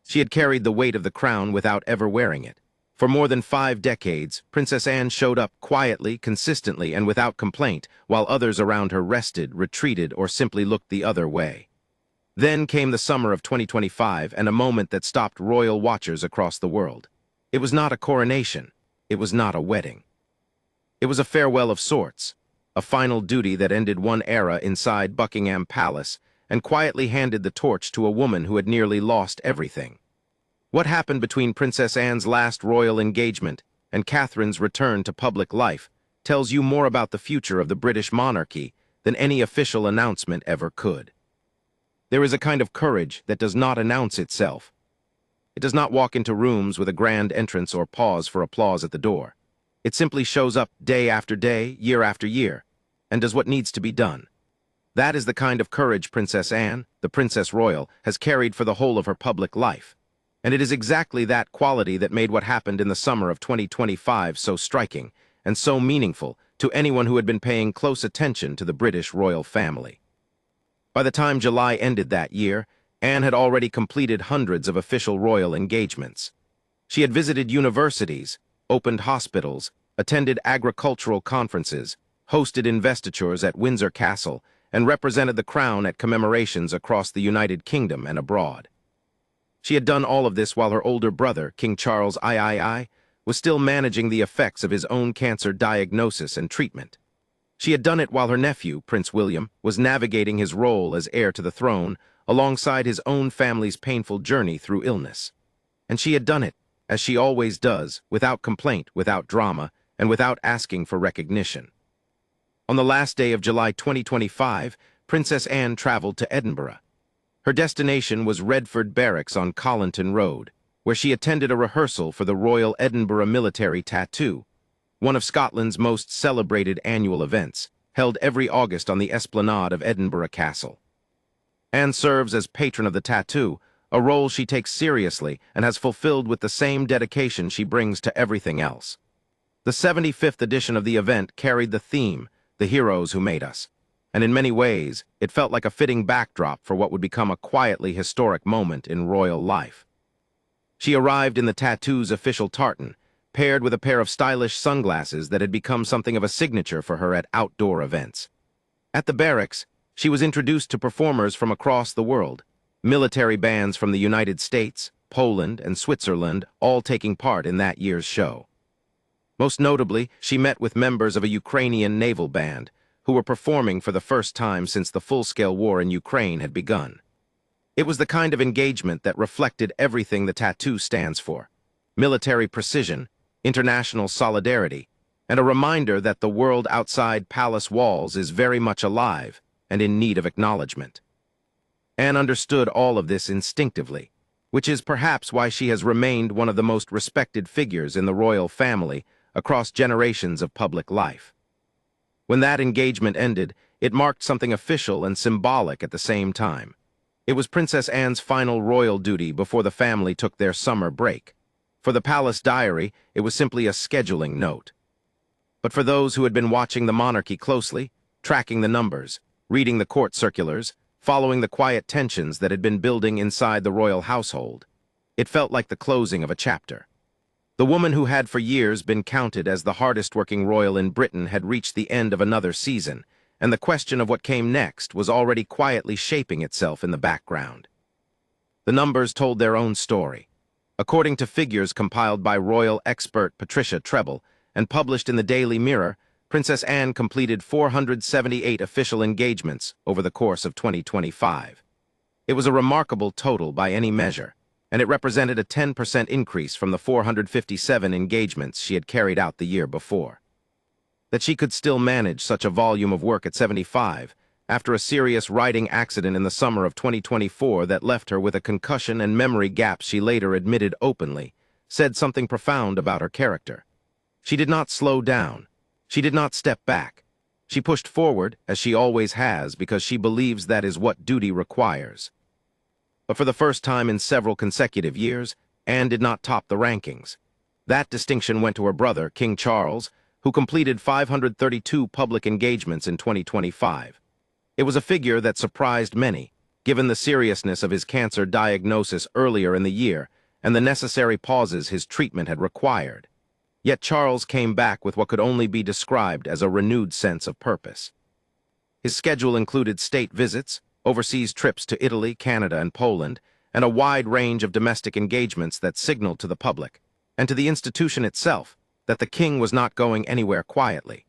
She had carried the weight of the crown without ever wearing it. For more than 5 decades, Princess Anne showed up quietly, consistently, and without complaint, while others around her rested, retreated, or simply looked the other way. Then came the summer of 2025 and a moment that stopped royal watchers across the world. It was not a coronation. It was not a wedding. It was a farewell of sorts, a final duty that ended one era inside Buckingham Palace and quietly handed the torch to a woman who had nearly lost everything. What happened between Princess Anne's last royal engagement and Catherine's return to public life tells you more about the future of the British monarchy than any official announcement ever could. There is a kind of courage that does not announce itself. It does not walk into rooms with a grand entrance or pause for applause at the door. It simply shows up day after day, year after year, and does what needs to be done. That is the kind of courage Princess Anne, the Princess Royal, has carried for the whole of her public life. And it is exactly that quality that made what happened in the summer of 2025 so striking and so meaningful to anyone who had been paying close attention to the British royal family. By the time July ended that year, Anne had already completed hundreds of official royal engagements. She had visited universities, opened hospitals, attended agricultural conferences, hosted investitures at Windsor Castle, and represented the crown at commemorations across the United Kingdom and abroad. She had done all of this while her older brother, King Charles III, was still managing the effects of his own cancer diagnosis and treatment. She had done it while her nephew, Prince William, was navigating his role as heir to the throne alongside his own family's painful journey through illness. And she had done it, as she always does, without complaint, without drama, and without asking for recognition. On the last day of July 2025, Princess Anne traveled to Edinburgh. Her destination was Redford Barracks on Collington Road, where she attended a rehearsal for the Royal Edinburgh Military Tattoo, one of Scotland's most celebrated annual events, held every August on the esplanade of Edinburgh Castle. Anne serves as patron of the tattoo, a role she takes seriously and has fulfilled with the same dedication she brings to everything else. The 75th edition of the event carried the theme, "The Heroes Who Made Us," and in many ways, it felt like a fitting backdrop for what would become a quietly historic moment in royal life. She arrived in the tattoo's official tartan, paired with a pair of stylish sunglasses that had become something of a signature for her at outdoor events. At the barracks, she was introduced to performers from across the world, military bands from the United States, Poland, and Switzerland, all taking part in that year's show. Most notably, she met with members of a Ukrainian naval band, who were performing for the first time since the full-scale war in Ukraine had begun. It was the kind of engagement that reflected everything the tattoo stands for: military precision, international solidarity, and a reminder that the world outside palace walls is very much alive and in need of acknowledgement. Anne understood all of this instinctively, which is perhaps why she has remained one of the most respected figures in the royal family across generations of public life. When that engagement ended, it marked something official and symbolic at the same time. It was Princess Anne's final royal duty before the family took their summer break. For the palace diary, it was simply a scheduling note. But for those who had been watching the monarchy closely, tracking the numbers, reading the court circulars, following the quiet tensions that had been building inside the royal household, it felt like the closing of a chapter. The woman who had for years been counted as the hardest-working royal in Britain had reached the end of another season, and the question of what came next was already quietly shaping itself in the background. The numbers told their own story. According to figures compiled by royal expert Patricia Treble and published in the Daily Mirror, Princess Anne completed 478 official engagements over the course of 2025. It was a remarkable total by any measure, and it represented a 10% increase from the 457 engagements she had carried out the year before. That she could still manage such a volume of work at 75, after a serious riding accident in the summer of 2024 that left her with a concussion and memory gaps she later admitted openly, said something profound about her character. She did not slow down. She did not step back. She pushed forward, as she always has, because she believes that is what duty requires. But for the first time in several consecutive years, Anne did not top the rankings. That distinction went to her brother, King Charles, who completed 532 public engagements in 2025. It was a figure that surprised many, given the seriousness of his cancer diagnosis earlier in the year and the necessary pauses his treatment had required. Yet Charles came back with what could only be described as a renewed sense of purpose. His schedule included state visits, overseas trips to Italy, Canada, and Poland, and a wide range of domestic engagements that signaled to the public, and to the institution itself, that the king was not going anywhere quietly.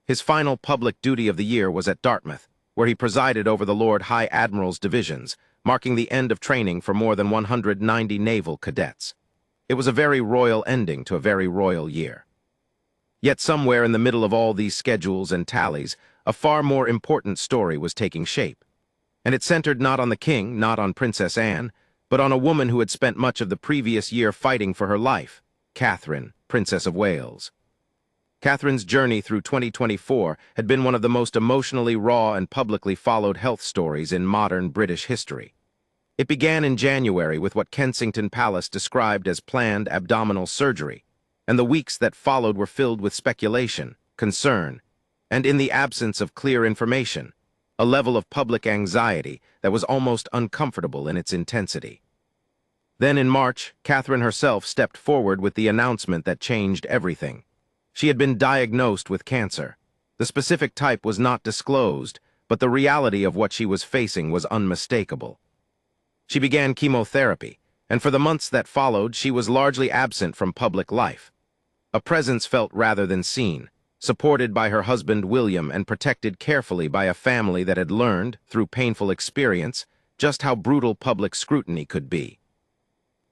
His final public duty of the year was at Dartmouth, where he presided over the Lord High Admiral's divisions, marking the end of training for more than 190 naval cadets. It was a very royal ending to a very royal year. Yet somewhere in the middle of all these schedules and tallies, a far more important story was taking shape. And it centered not on the king, not on Princess Anne, but on a woman who had spent much of the previous year fighting for her life, Catherine, Princess of Wales. Catherine's journey through 2024 had been one of the most emotionally raw and publicly followed health stories in modern British history. It began in January with what Kensington Palace described as planned abdominal surgery, and the weeks that followed were filled with speculation, concern, and in the absence of clear information, a level of public anxiety that was almost uncomfortable in its intensity. Then in March, Catherine herself stepped forward with the announcement that changed everything. She had been diagnosed with cancer. The specific type was not disclosed, but the reality of what she was facing was unmistakable. She began chemotherapy, and for the months that followed, she was largely absent from public life. A presence felt rather than seen, supported by her husband William and protected carefully by a family that had learned, through painful experience, just how brutal public scrutiny could be.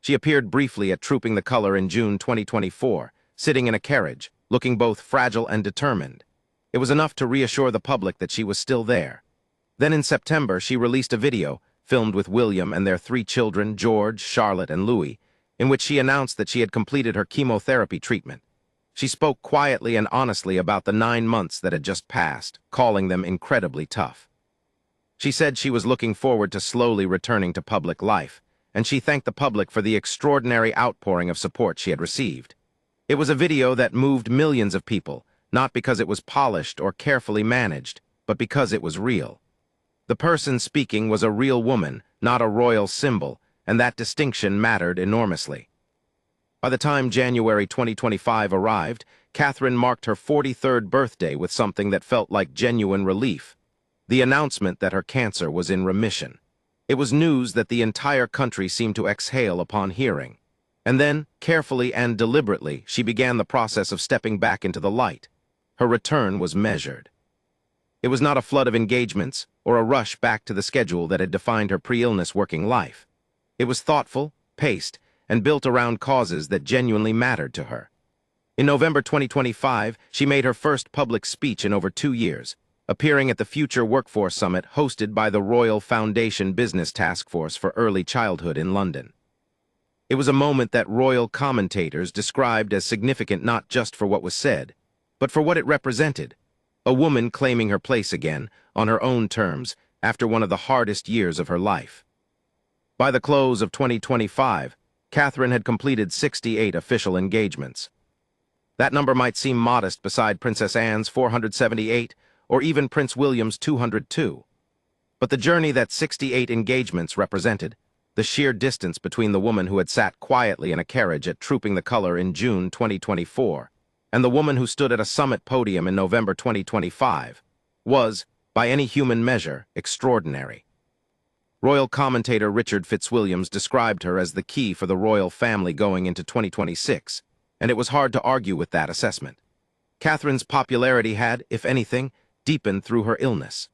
She appeared briefly at Trooping the Color in June 2024, sitting in a carriage, looking both fragile and determined. It was enough to reassure the public that she was still there. Then in September, she released a video, filmed with William and their 3 children, George, Charlotte, and Louis, in which she announced that she had completed her chemotherapy treatment. She spoke quietly and honestly about the 9 months that had just passed, calling them incredibly tough. She said she was looking forward to slowly returning to public life, and she thanked the public for the extraordinary outpouring of support she had received. It was a video that moved millions of people, not because it was polished or carefully managed, but because it was real. The person speaking was a real woman, not a royal symbol, and that distinction mattered enormously. By the time January 2025 arrived, Catherine marked her 43rd birthday with something that felt like genuine relief: the announcement that her cancer was in remission. It was news that the entire country seemed to exhale upon hearing. And then, carefully and deliberately, she began the process of stepping back into the light. Her return was measured. It was not a flood of engagements or a rush back to the schedule that had defined her pre-illness working life. It was thoughtful, paced, and built around causes that genuinely mattered to her. In November 2025, she made her first public speech in over 2 years, appearing at the Future Workforce Summit hosted by the Royal Foundation Business Task Force for Early Childhood in London. It was a moment that royal commentators described as significant not just for what was said, but for what it represented: a woman claiming her place again, on her own terms, after one of the hardest years of her life. By the close of 2025, Catherine had completed 68 official engagements. That number might seem modest beside Princess Anne's 478 or even Prince William's 202. But the journey that 68 engagements represented, the sheer distance between the woman who had sat quietly in a carriage at Trooping the Color in June 2024 and the woman who stood at a summit podium in November 2025, was, by any human measure, extraordinary. Royal commentator Richard Fitzwilliams described her as the key for the royal family going into 2026, and it was hard to argue with that assessment. Catherine's popularity had, if anything, deepened through her illness.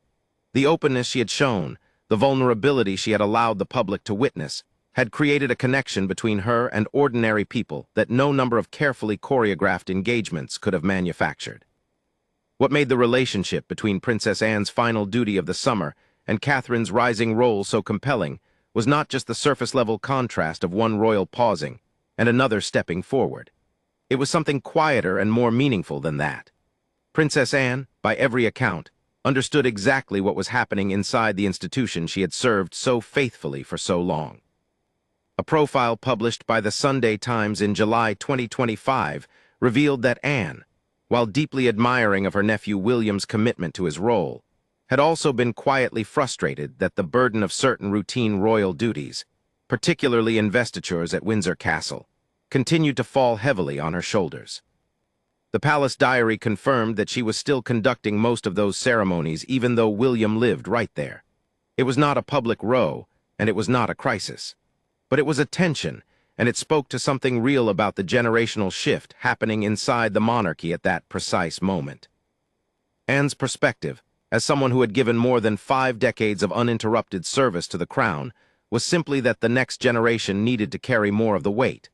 The openness she had shown, the vulnerability she had allowed the public to witness, had created a connection between her and ordinary people that no number of carefully choreographed engagements could have manufactured. What made the relationship between Princess Anne's final duty of the summer and Catherine's rising role so compelling was not just the surface-level contrast of one royal pausing and another stepping forward. It was something quieter and more meaningful than that. Princess Anne, by every account, understood exactly what was happening inside the institution she had served so faithfully for so long. A profile published by the Sunday Times in July 2025 revealed that Anne, while deeply admiring of her nephew William's commitment to his role, had also been quietly frustrated that the burden of certain routine royal duties, particularly investitures at Windsor Castle, continued to fall heavily on her shoulders. The palace diary confirmed that she was still conducting most of those ceremonies even though William lived right there. It was not a public row, and it was not a crisis. But it was a tension, and it spoke to something real about the generational shift happening inside the monarchy at that precise moment. Anne's perspective, as someone who had given more than 5 decades of uninterrupted service to the crown, was simply that the next generation needed to carry more of the weight.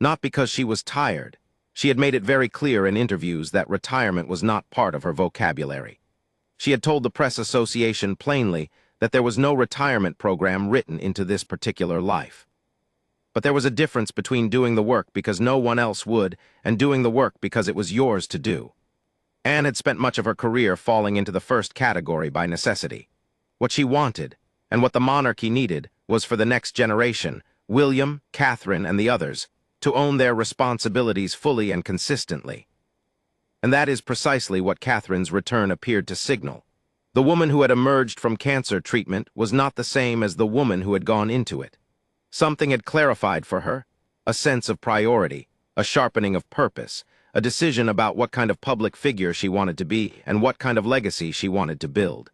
Not because she was tired. She had made it very clear in interviews that retirement was not part of her vocabulary. She had told the Press Association plainly that there was no retirement program written into this particular life. But there was a difference between doing the work because no one else would and doing the work because it was yours to do. Anne had spent much of her career falling into the first category by necessity. What she wanted, and what the monarchy needed, was for the next generation, William, Catherine, and the others, to own their responsibilities fully and consistently. And that is precisely what Catherine's return appeared to signal. The woman who had emerged from cancer treatment was not the same as the woman who had gone into it. Something had clarified for her, a sense of priority, a sharpening of purpose, a decision about what kind of public figure she wanted to be and what kind of legacy she wanted to build.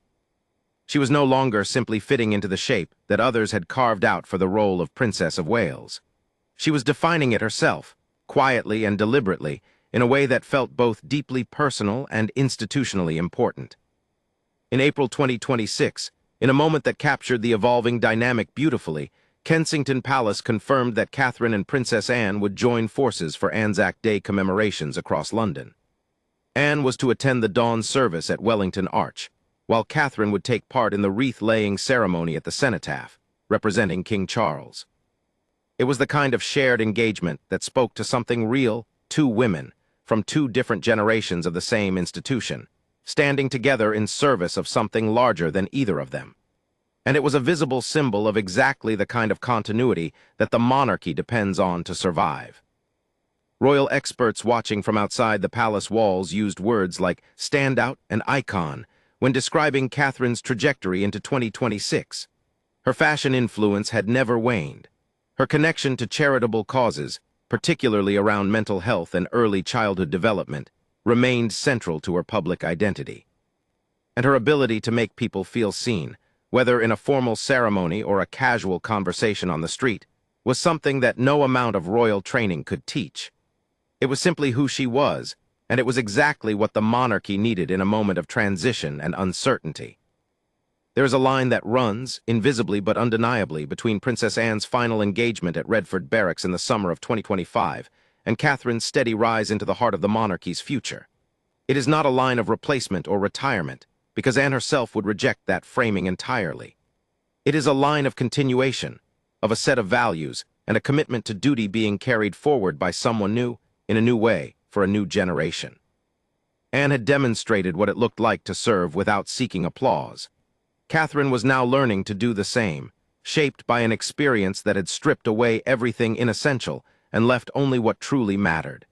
She was no longer simply fitting into the shape that others had carved out for the role of Princess of Wales. She was defining it herself, quietly and deliberately, in a way that felt both deeply personal and institutionally important. In April 2026, in a moment that captured the evolving dynamic beautifully, Kensington Palace confirmed that Catherine and Princess Anne would join forces for Anzac Day commemorations across London. Anne was to attend the dawn service at Wellington Arch, while Catherine would take part in the wreath-laying ceremony at the cenotaph, representing King Charles. It was the kind of shared engagement that spoke to something real, 2 women, from 2 different generations of the same institution, standing together in service of something larger than either of them. And it was a visible symbol of exactly the kind of continuity that the monarchy depends on to survive. Royal experts watching from outside the palace walls used words like standout and icon when describing Catherine's trajectory into 2026. Her fashion influence had never waned. Her connection to charitable causes, particularly around mental health and early childhood development, remained central to her public identity. And her ability to make people feel seen, whether in a formal ceremony or a casual conversation on the street, was something that no amount of royal training could teach. It was simply who she was, and it was exactly what the monarchy needed in a moment of transition and uncertainty. There is a line that runs, invisibly but undeniably, between Princess Anne's final engagement at Redford Barracks in the summer of 2025 and Catherine's steady rise into the heart of the monarchy's future. It is not a line of replacement or retirement, because Anne herself would reject that framing entirely. It is a line of continuation, of a set of values, and a commitment to duty being carried forward by someone new, in a new way, for a new generation. Anne had demonstrated what it looked like to serve without seeking applause. Catherine was now learning to do the same, shaped by an experience that had stripped away everything inessential and left only what truly mattered.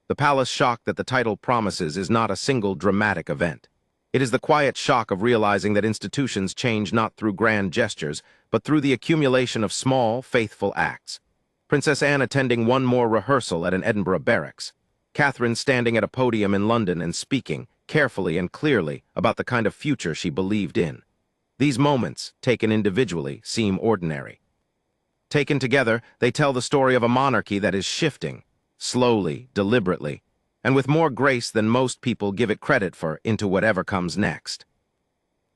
The palace shock that the title promises is not a single dramatic event. It is the quiet shock of realizing that institutions change not through grand gestures, but through the accumulation of small, faithful acts. Princess Anne attending one more rehearsal at an Edinburgh barracks. Catherine standing at a podium in London and speaking, carefully and clearly, about the kind of future she believed in. These moments, taken individually, seem ordinary. Taken together, they tell the story of a monarchy that is shifting, slowly, deliberately, and with more grace than most people give it credit for, into whatever comes next.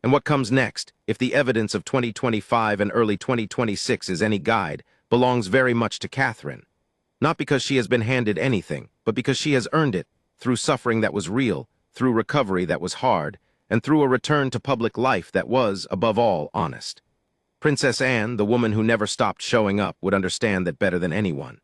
And what comes next, if the evidence of 2025 and early 2026 is any guide, belongs very much to Catherine. Not because she has been handed anything, but because she has earned it, through suffering that was real, through recovery that was hard, and through a return to public life that was, above all, honest. Princess Anne, the woman who never stopped showing up, would understand that better than anyone.